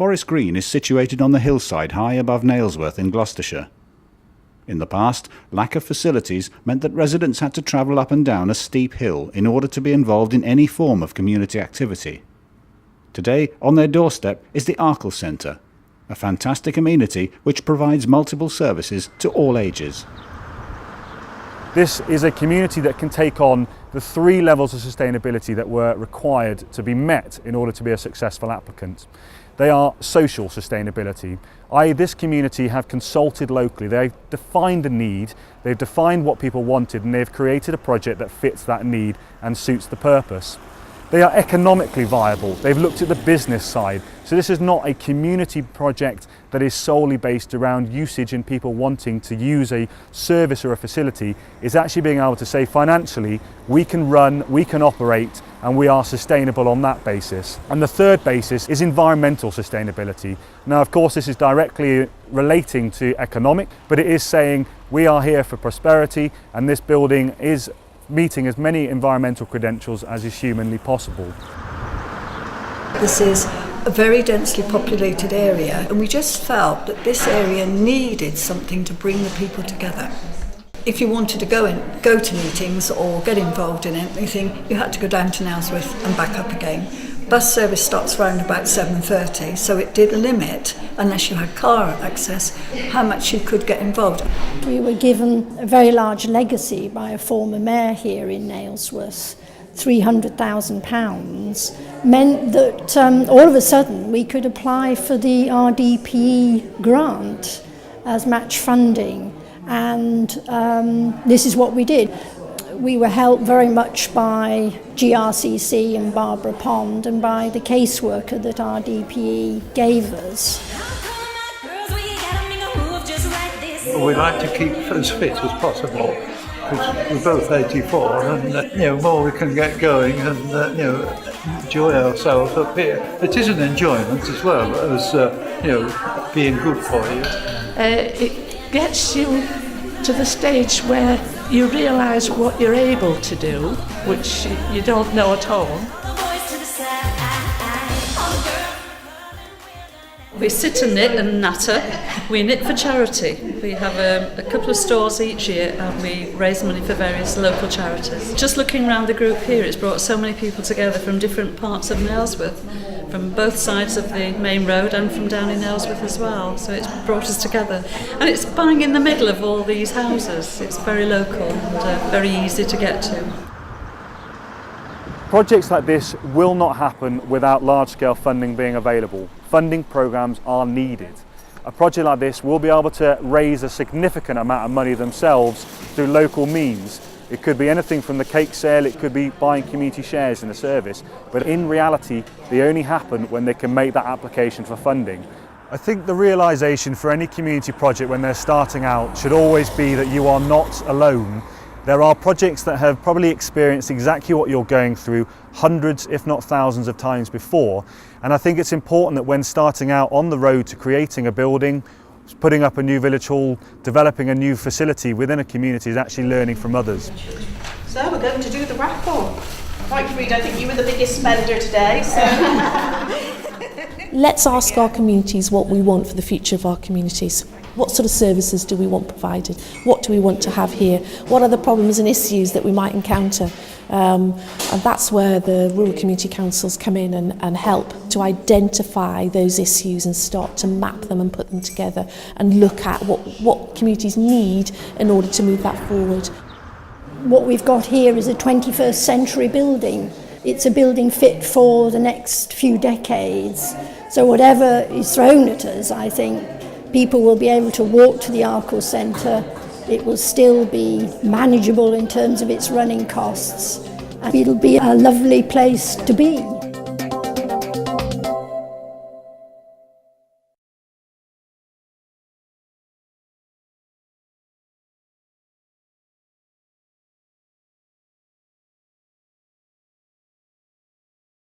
Forest Green is situated on the hillside high above Nailsworth in Gloucestershire. In the past, lack of facilities meant that residents had to travel up and down a steep hill in order to be involved in any form of community activity. Today, on their doorstep is the Arkell Centre, a fantastic amenity which provides multiple services to all ages. This is a community that can take on the 3 levels of sustainability that were required to be met in order to be a successful applicant. They are social sustainability, i.e. this community have consulted locally, they've defined a need, they've defined what people wanted, and they've created a project that fits that need and suits the purpose. They are economically viable, they've looked at the business side, so this is not a community project that is solely based around usage and people wanting to use a service or a facility. It's actually being able to say financially, we can run, we can operate, and we are sustainable on that basis. And the third basis is environmental sustainability. Now, of course, this is directly relating to economic, but it is saying we are here for prosperity, and this building is meeting as many environmental credentials as is humanly possible. This is a very densely populated area, and we just felt that this area needed something to bring the people together. If you wanted to go to meetings or get involved in anything, you had to go down to Nailsworth and back up again. Bus service stops around about 7:30, so it did limit, unless you had car access, how much you could get involved. We were given a very large legacy by a former mayor here in Nailsworth. £300,000 meant that all of a sudden we could apply for the RDPE grant as match funding, and this is what we did. We were helped very much by GRCC and Barbara Pond and by the caseworker that RDPE gave us. We like to keep as fit as possible, because we're both 84, and the more we can get going and enjoy ourselves up here. It is an enjoyment as well as being good for you. It gets you to the stage where you realise what you're able to do, which you don't know at home. We sit and knit and natter. We knit for charity. We have a couple of stores each year, and we raise money for various local charities. Just looking around the group here, it's brought so many people together from different parts of Nailsworth, from both sides of the main road and from down in Nailsworth as well. So it's brought us together. And it's bang in the middle of all these houses. It's very local and very easy to get to. Projects like this will not happen without large-scale funding being available. Funding programmes are needed. A project like this will be able to raise a significant amount of money themselves through local means. It could be anything from the cake sale, it could be buying community shares in the service, but in reality they only happen when they can make that application for funding. I think the realisation for any community project when they're starting out should always be that you are not alone. There are projects that have probably experienced exactly what you're going through hundreds, if not thousands of times before, and I think it's important that when starting out on the road to creating a building, putting up a new village hall, developing a new facility within a community is actually learning from others. So we're going to do the raffle. Right, Reid, I think you were the biggest spender today, so... Let's ask our communities what we want for the future of our communities. What sort of services do we want provided? What do we want to have here? What are the problems and issues that we might encounter? And that's where the rural community councils come in and help to identify those issues and start to map them and put them together and look at what communities need in order to move that forward. What we've got here is a 21st century building. It's a building fit for the next few decades. So whatever is thrown at us, I think people will be able to walk to the Arkell Centre. It will still be manageable in terms of its running costs. And it'll be a lovely place to be.